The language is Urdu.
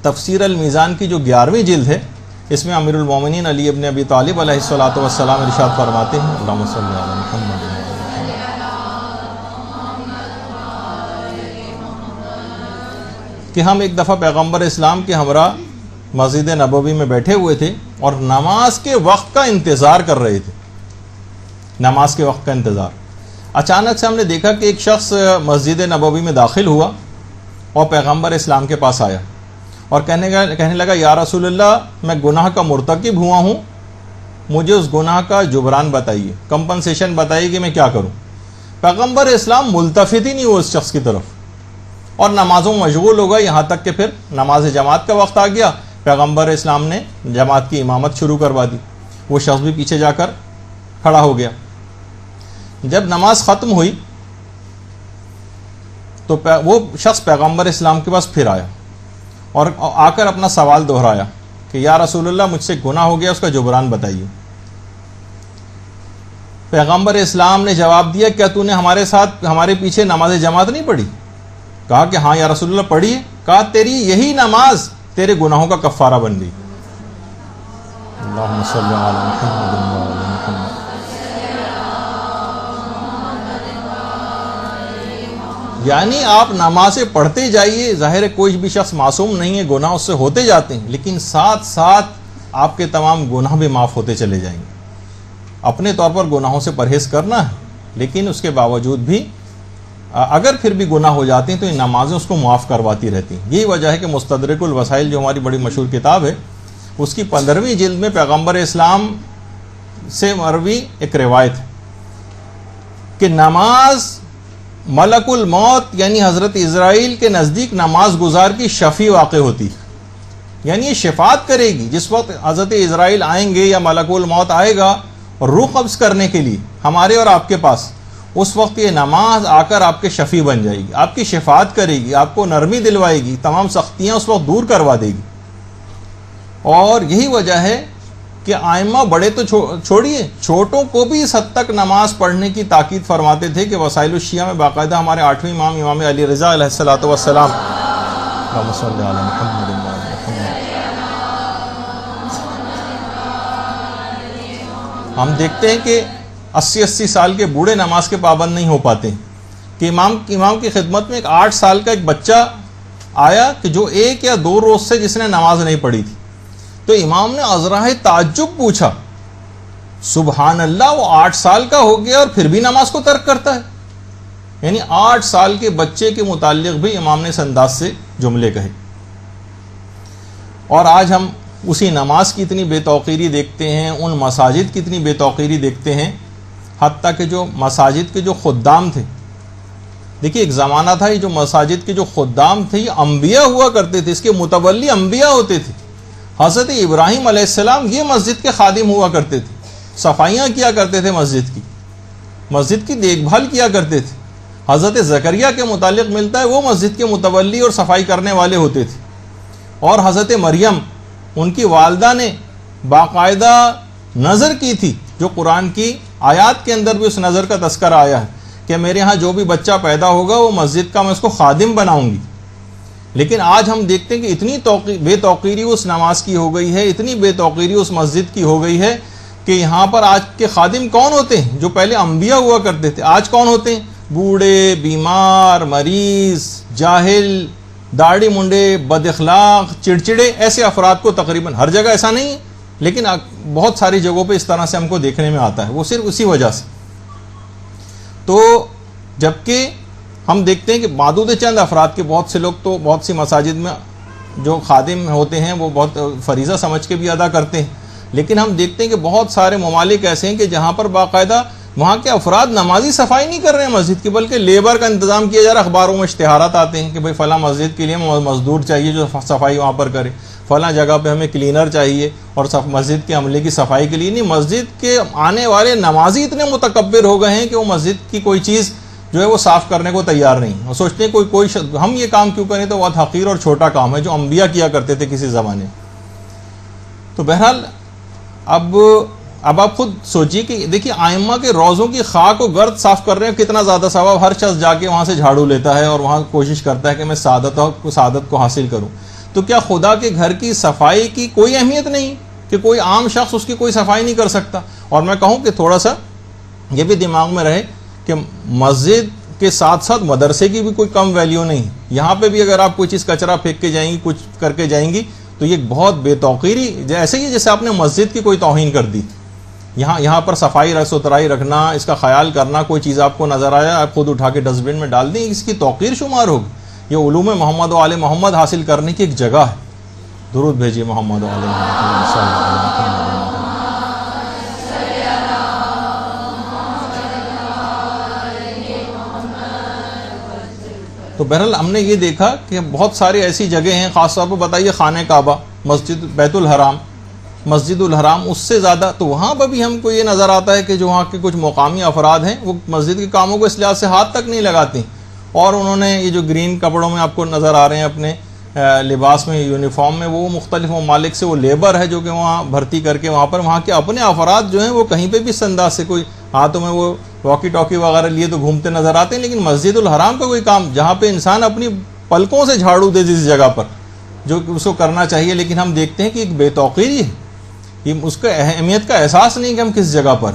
تفسیر المیزان کی جو 11ویں جلد ہے، اس میں امیر المومنین علی ابن ابی طالب علیہ الصلوۃ والسلام ارشاد فرماتے ہیں، اللہم صلی علی محمد، کہ ہم ایک دفعہ پیغمبر اسلام کے ہمراہ مسجد نبوی میں بیٹھے ہوئے تھے اور نماز کے وقت کا انتظار کر رہے تھے، نماز کے وقت کا انتظار۔ اچانک سے ہم نے دیکھا کہ ایک شخص مسجد نبوی میں داخل ہوا اور پیغمبر اسلام کے پاس آیا اور کہنے لگا یا رسول اللہ، میں گناہ کا مرتکب ہوا ہوں، مجھے اس گناہ کا جبران بتائیے، کمپنسیشن بتائیے کہ میں کیا کروں۔ پیغمبر اسلام ملتفت ہی نہیں ہوا اس شخص کی طرف اور نمازوں میں مشغول ہو گئے، یہاں تک کہ پھر نماز جماعت کا وقت آ گیا، پیغمبر اسلام نے جماعت کی امامت شروع کروا دی، وہ شخص بھی پیچھے جا کر کھڑا ہو گیا۔ جب نماز ختم ہوئی تو وہ شخص پیغمبر اسلام کے پاس پھر آیا اور آ کر اپنا سوال دہرایا کہ یا رسول اللہ، مجھ سے گناہ ہو گیا، اس کا جبران بتائیے۔ پیغمبر اسلام نے جواب دیا، کیا تو نے ہمارے ساتھ ہمارے پیچھے نماز جماعت نہیں پڑھی؟ کہا کہ ہاں یا رسول اللہ پڑھی ہے۔ کہا تیری یہی نماز تیرے گناہوں کا کفارہ بن گئی۔ اللہم صلی علی محمد وعلی محمد۔ یعنی آپ نمازیں پڑھتے جائیے، ظاہر ہے کوئی بھی شخص معصوم نہیں ہے، گناہ اس سے ہوتے جاتے ہیں، لیکن ساتھ ساتھ آپ کے تمام گناہ بھی معاف ہوتے چلے جائیں گے۔ اپنے طور پر گناہوں سے پرہیز کرنا ہے، لیکن اس کے باوجود بھی اگر پھر بھی گناہ ہو جاتے ہیں تو یہ نمازیں اس کو معاف کرواتی رہتی ہیں۔ یہی وجہ ہے کہ مستدرک الوسائل جو ہماری بڑی مشہور کتاب ہے، اس کی 15ویں جلد میں پیغمبر اسلام سے مروی ایک روایت ہے کہ نماز ملک الموت یعنی حضرت اسرائیل کے نزدیک نماز گزار کی شفیع واقع ہوتی ہے، یعنی یہ شفاعت کرے گی۔ جس وقت حضرت اسرائیل آئیں گے یا ملک الموت آئے گا روح قبض کرنے کے لیے ہمارے اور آپ کے پاس، اس وقت یہ نماز آ کر آپ کے شفیع بن جائے گی، آپ کی شفاعت کرے گی، آپ کو نرمی دلوائے گی، تمام سختیاں اس وقت دور کروا دے گی۔ اور یہی وجہ ہے کہ آئمہ بڑے تو چھوڑیے، چھوٹوں کو بھی اس حد تک نماز پڑھنے کی تاکید فرماتے تھے کہ وسائل الشیعہ میں باقاعدہ ہمارے 8ویں امام امام علی رضا علیہ الصلوۃ والسلام، اللہم صلی علی محمد وعلی محمد۔ ہم دیکھتے ہیں کہ 80 سال کے بوڑھے نماز کے پابند نہیں ہو پاتے کہ امام کی خدمت میں ایک 8 سال کا ایک بچہ آیا کہ جو 1 یا 2 روز سے جس نے نماز نہیں پڑھی تھی، تو امام نے عذرائے تعجب پوچھا، سبحان اللہ، وہ 8 سال کا ہو گیا اور پھر بھی نماز کو ترک کرتا ہے؟ یعنی 8 سال کے بچے کے متعلق بھی امام نے اس انداز سے جملے کہے۔ اور آج ہم اسی نماز کی اتنی بے توقیری دیکھتے ہیں، ان مساجد کی اتنی بے توقیری دیکھتے ہیں، حتیٰ کہ جو مساجد کے جو خدام تھے، دیکھیے ایک زمانہ تھا یہ جو مساجد کے جو خدام تھے یہ انبیاء ہوا کرتے تھے، اس کے متولی انبیاء ہوتے تھے۔ حضرت ابراہیم علیہ السلام یہ مسجد کے خادم ہوا کرتے تھے، صفائیاں کیا کرتے تھے، مسجد کی دیکھ بھال کیا کرتے تھے۔ حضرت زکریا کے متعلق ملتا ہے وہ مسجد کے متولی اور صفائی کرنے والے ہوتے تھے۔ اور حضرت مریم، ان کی والدہ نے باقاعدہ نظر کی تھی، جو قرآن کی آیات کے اندر بھی اس نظر کا تذکرہ آیا ہے کہ میرے ہاں جو بھی بچہ پیدا ہوگا وہ مسجد کا میں اس کو خادم بناؤں گی۔ لیکن آج ہم دیکھتے ہیں کہ اتنی بے توقیری اس نماز کی ہو گئی ہے، اتنی بے توقیری اس مسجد کی ہو گئی ہے کہ یہاں پر آج کے خادم کون ہوتے ہیں؟ جو پہلے انبیاء ہوا کرتے تھے، آج کون ہوتے ہیں؟ بوڑھے، بیمار، مریض، جاہل، داڑھی منڈے، بد اخلاق، چڑچڑے، ایسے افراد کو تقریباً ہر جگہ ایسا نہیں ہے لیکن بہت ساری جگہوں پہ اس طرح سے ہم کو دیکھنے میں آتا ہے، وہ صرف اسی وجہ سے۔ تو جبکہ ہم دیکھتے ہیں کہ معدود چند افراد کے بہت سے لوگ تو بہت سی مساجد میں جو خادم ہوتے ہیں وہ بہت فریضہ سمجھ کے بھی ادا کرتے ہیں، لیکن ہم دیکھتے ہیں کہ بہت سارے ممالک ایسے ہیں کہ جہاں پر باقاعدہ وہاں کے افراد نمازی صفائی نہیں کر رہے ہیں مسجد کی، بلکہ لیبر کا انتظام کیا جا رہا ہے۔ اخباروں میں اشتہارات آتے ہیں کہ بھئی فلاں مسجد کے لیے مزدور چاہیے جو صفائی وہاں پر کرے، فلاں جگہ پہ ہمیں کلینر چاہیے اور مسجد کے عملے کی صفائی کے لیے نہیں۔ مسجد کے آنے والے نمازی اتنے متکبر ہو گئے ہیں کہ وہ مسجد کی کوئی چیز جو ہے وہ صاف کرنے کو تیار نہیں، وہ سوچتے ہیں کوئی ہم یہ کام کیوں کریں، تو بہت حقیر اور چھوٹا کام ہے جو انبیاء کیا کرتے تھے کسی زمانے۔ تو بہرحال اب آپ خود سوچیے کہ دیکھیے آئمہ کے روزوں کی خاک و گرد صاف کر رہے ہیں، کتنا زیادہ ثواب۔ ہر شخص جا کے وہاں سے جھاڑو لیتا ہے اور وہاں کوشش کرتا ہے کہ میں سعادت کو حاصل کروں۔ تو کیا خدا کے گھر کی صفائی کی کوئی اہمیت نہیں کہ کوئی عام شخص اس کی کوئی صفائی نہیں کر سکتا؟ اور میں کہوں کہ تھوڑا سا یہ بھی دماغ میں رہے کہ مسجد کے ساتھ ساتھ مدرسے کی بھی کوئی کم ویلیو نہیں. یہاں پہ بھی اگر آپ کوئی چیز کچرا پھینک کے جائیں گی، کچھ کر کے جائیں گی، تو یہ بہت بے توقیری، ایسے ہی جیسے آپ نے مسجد کی کوئی توہین کر دی. یہاں پر صفائی ستھرائی رکھنا، اس کا خیال کرنا، کوئی چیز آپ کو نظر آیا آپ خود اٹھا کے ڈسٹ بن میں ڈال دیں، اس کی توقیر شمار ہوگی. یہ علوم محمد و آل محمد حاصل کرنے کی ایک جگہ ہے. درود بھیجیے محمد و آل محمد صلی اللہ علیہ وسلم. تو بہرحال ہم نے یہ دیکھا کہ بہت ساری ایسی جگہ ہیں، خاص طور پر بتائیے خانہ کعبہ، مسجد بیت الحرام، مسجد الحرام، اس سے زیادہ تو وہاں پر بھی ہم کو یہ نظر آتا ہے کہ جو وہاں کے کچھ مقامی افراد ہیں وہ مسجد کے کاموں کو اس لحاظ سے ہاتھ تک نہیں لگاتے، اور انہوں نے یہ جو گرین کپڑوں میں آپ کو نظر آ رہے ہیں اپنے لباس میں، یونیفارم میں، وہ مختلف ممالک سے وہ لیبر ہے جو کہ وہاں بھرتی کر کے وہاں کے اپنے افراد جو ہیں وہ کہیں پہ بھی اس انداز سے کوئی ہاتھوں میں وہ واکی ٹاکی وغیرہ لیے تو گھومتے نظر آتے ہیں. لیکن مسجد الحرام کا کوئی کام جہاں پہ انسان اپنی پلکوں سے جھاڑو دے جس جگہ پر جو اس کو کرنا چاہیے، لیکن ہم دیکھتے ہیں کہ ایک بے توقیری ہے، اس کا اہمیت کا احساس نہیں کہ ہم کس جگہ پر